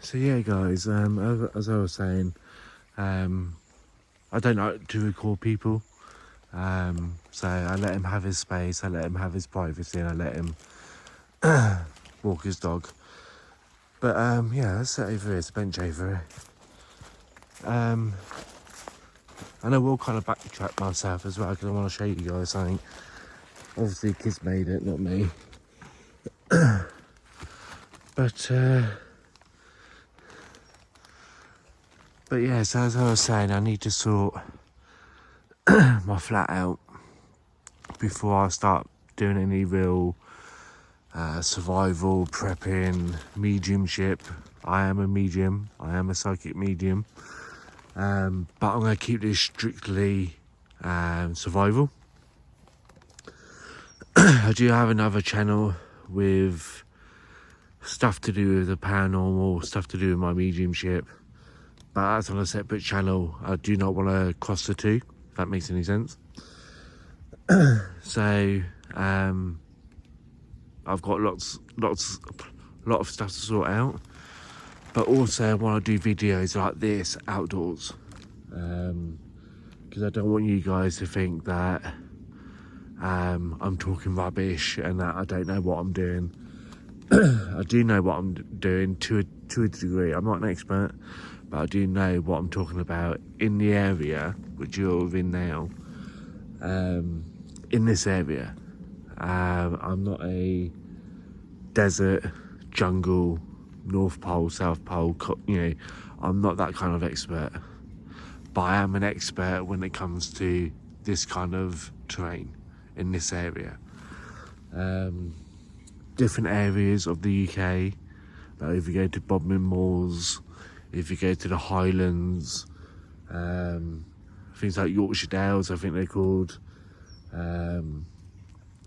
So yeah, guys, as I was saying, I don't like to record people. So I let him have his space, I let him have his privacy, and I let him walk his dog. But yeah, let's sit over here, it's a bench over here. And I will kind of backtrack myself as well, because I want to show you guys something. Obviously, kids made it, not me. But yeah, so as I was saying, I need to sort my flat out before I start doing any real survival, prepping, mediumship. I am a medium, I am a psychic medium. But I'm going to keep this strictly survival. I do have another channel with stuff to do with the paranormal, stuff to do with my mediumship. But that's on a separate channel. I do not want to cross the two, if that makes any sense. So, I've got a lot of stuff to sort out. But also I want to do videos like this outdoors. Because I don't want you guys to think that I'm talking rubbish and that I don't know what I'm doing. I do know what I'm doing to a degree. I'm not an expert, but I do know what I'm talking about in the area which you're in now. In this area, I'm not a desert, jungle, North Pole, South Pole, I'm not that kind of expert. But I am an expert when it comes to this kind of terrain in this area. Different areas of the UK, like if you go to Bodmin Moors, if you go to the Highlands, things like Yorkshire Dales, I think they're called.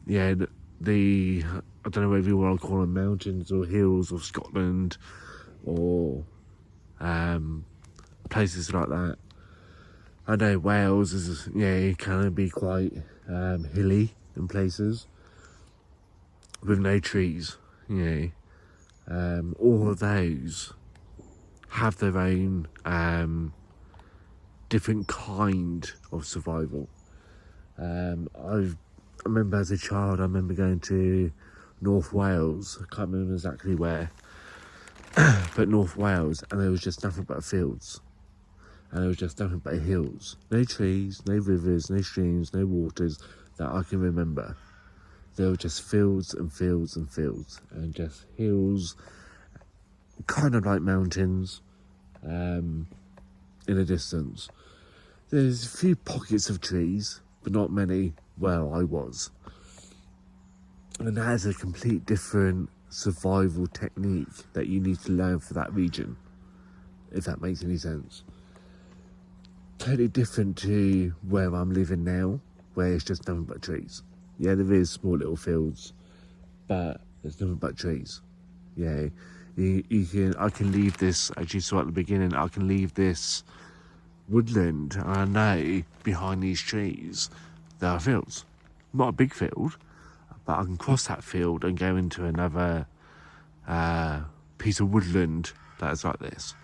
Yeah, I don't know whether you want to call them mountains or hills of Scotland, or places like that. I know Wales is, it can be quite hilly in places with no trees. All of those have their own different kind of survival. I remember as a child, I remember going to North Wales. I can't remember exactly where, but North Wales, and there was just nothing but fields, and there was just nothing but hills. No trees, no rivers, no streams, no waters that I can remember. There were just fields and fields and fields, and just hills, kind of like mountains, in the distance. There's a few pockets of trees, but not many where I was. And that is a complete different survival technique that you need to learn for that region, if that makes any sense. Totally different to where I'm living now, where it's just nothing but trees. Yeah, there is small little fields, but there's nothing but trees. Yeah, I can leave this, as you saw at the beginning, I can leave this woodland, and I know behind these trees there are fields. Not a big field, but I can cross that field and go into another piece of woodland that's like this.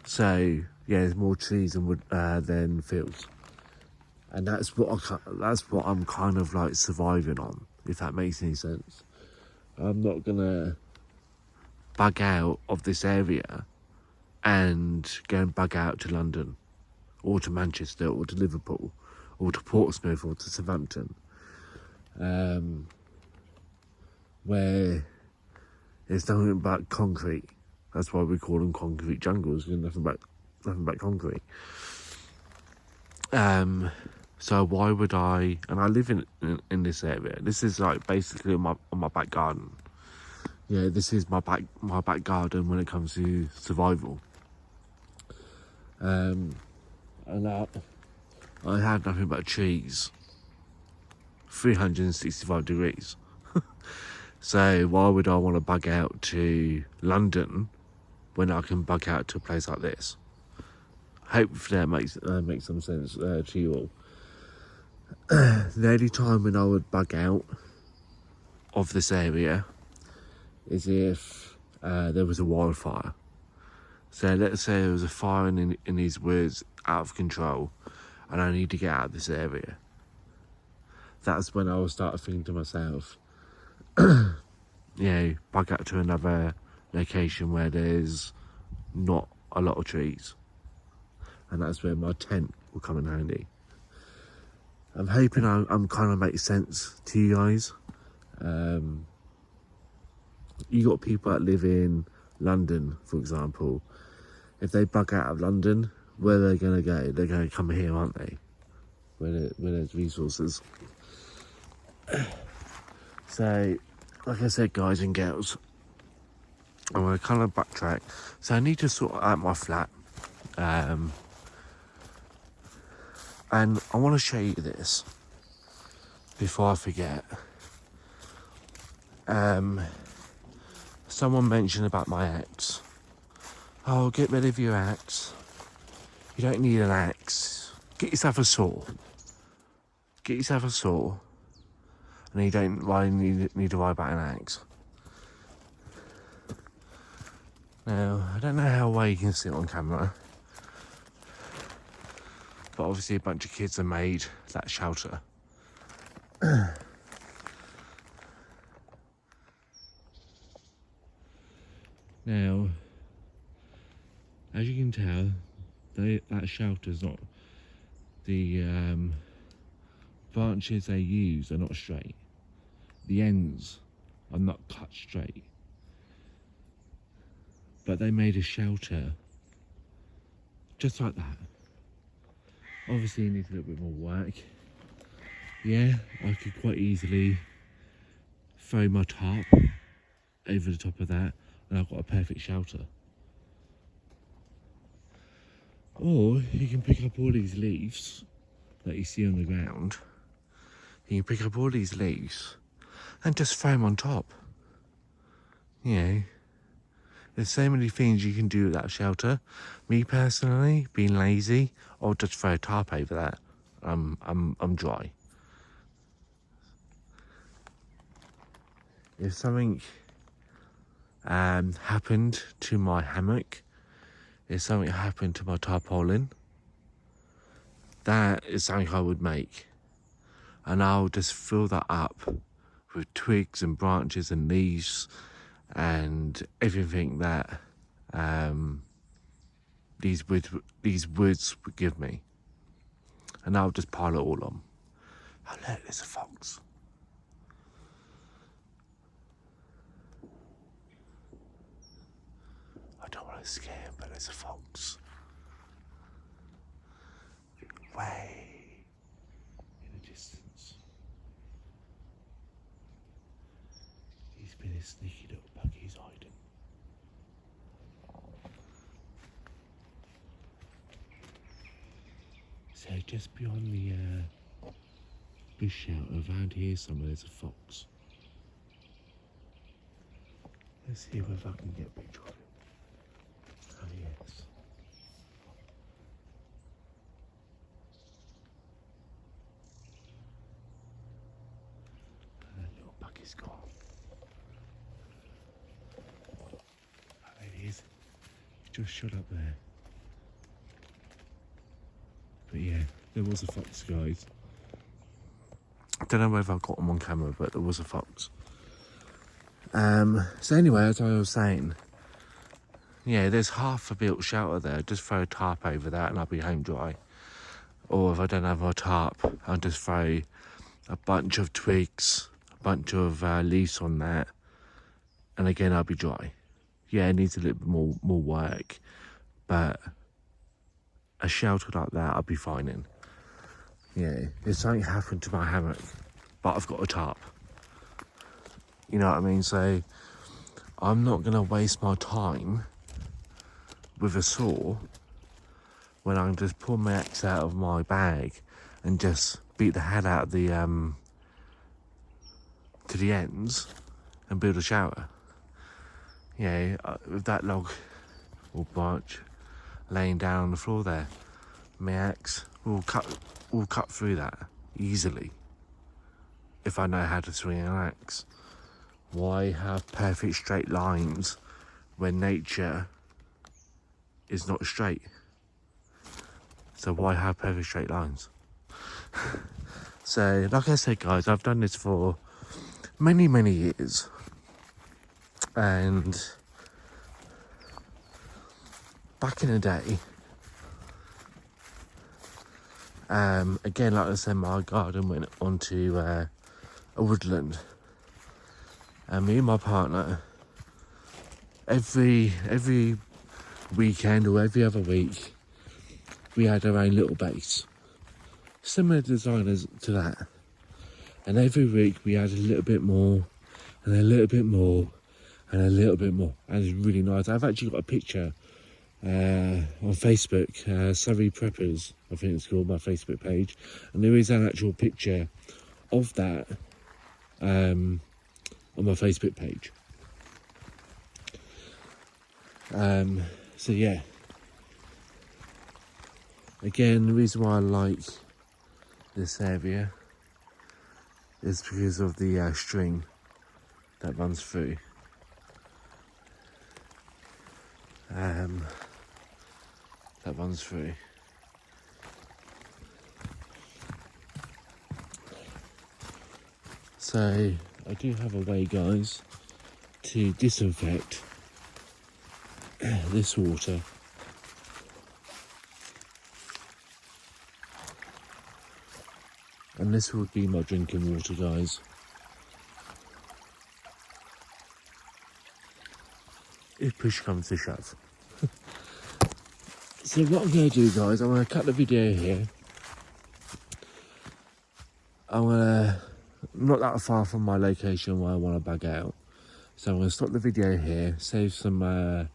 So yeah, there's more trees than fields, and that's what I'm kind of like surviving on, if that makes any sense. I'm not gonna bug out of this area and go and bug out to London, or to Manchester, or to Liverpool, or to Portsmouth, or to Southampton, where there's nothing but concrete. That's why we call them concrete jungles, because nothing but concrete. So why would I? And I live in this area. This is like basically on my back garden. Yeah, this is my back garden when it comes to survival. And I have nothing but trees. 365 degrees. So why would I want to bug out to London when I can bug out to a place like this? Hopefully that makes some sense to you all. The only time when I would bug out of this area is if there was a wildfire. So let's say there was a fire in these woods out of control and I need to get out of this area. That's when I will start thinking to myself, bug out to another location where there's not a lot of trees. And that's where my tent will come in handy. I'm hoping I'm kind of make sense to you guys. You got people that live in London, for example. If they bug out of London, where are they going to go? They're going to come here, aren't they? Where there's resources. So, like I said, guys and girls, I'm going to kind of backtrack. So I need to sort out my flat. And I want to show you this before I forget. Someone mentioned about my axe. Oh, get rid of your axe. You don't need an axe. Get yourself a saw. Get yourself a saw. And you don't really need to worry about an axe. Now, I don't know how well you can see it on camera. But obviously a bunch of kids have made that shelter. Now, as you can tell, that shelter's not, the branches they use are not straight. The ends are not cut straight. But they made a shelter just like that. Obviously it needs a little bit more work. Yeah, I could quite easily throw my tarp over the top of that and I've got a perfect shelter. Or you can pick up all these leaves that you see on the ground. You can pick up all these leaves and just throw them on top. You know, there's so many things you can do with that shelter. Me personally, being lazy, I'll just throw a tarp over that. I'm dry. If something happened to my hammock, if something happened to my tarpaulin, that is something I would make. And I'll just fill that up with twigs and branches and leaves and everything that these woods would give me. And I'll just pile it all on. Oh look, there's a fox. I don't want to scare him, but there's a fox. Way in the distance. He's been a sneaky little bug, he's hiding. So just beyond the bush shelter around here somewhere there's a fox. Let's see whether I can get a picture of him. Oh yes. That little buggy's gone. Oh, there he is. He just shot up there. But yeah, there was a fox, guys. I don't know whether I got him on camera, but there was a fox. So anyway, as I was saying, yeah, there's half a built shelter there. Just throw a tarp over that and I'll be home dry. Or if I don't have my tarp, I'll just throw a bunch of twigs, a bunch of leaves on that, and again I'll be dry. Yeah, it needs a little bit more work, but a shelter like that I'll be fine in. Yeah, if something happened to my hammock, but I've got a tarp. You know what I mean? So I'm not going to waste my time with a saw when I can just pull my axe out of my bag and just beat the head out of the to the ends and build a shelter. Yeah, with that log or branch laying down on the floor there, my axe will cut through that easily if I know how to swing an axe. Why have perfect straight lines when nature is not straight. So why have perfect straight lines? So, like I said, guys, I've done this for many, many years. And back in the day, again, like I said, my garden went onto a woodland. And me and my partner, every weekend or every other week, we had our own little base. Similar designers to that. And every week we had a little bit more, and a little bit more, and a little bit more. And it's really nice. I've actually got a picture on Facebook, Surrey Preppers, I think it's called, my Facebook page. And there is an actual picture of that on my Facebook page. So yeah. Again, the reason why I like this area is because of the stream that runs through. So I do have a way, guys, to disinfect this water. And this would be my drinking water, guys. If push comes to shove. So what I'm going to do, guys, I'm going to cut the video here. I'm going to, not that far from my location where I want to bag out. So I'm going to stop the video here, save some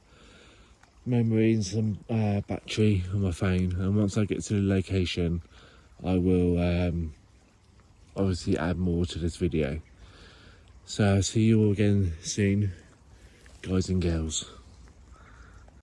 memory and some battery on my phone. And once I get to the location, I will obviously add more to this video. So I'll see you all again soon, guys and girls.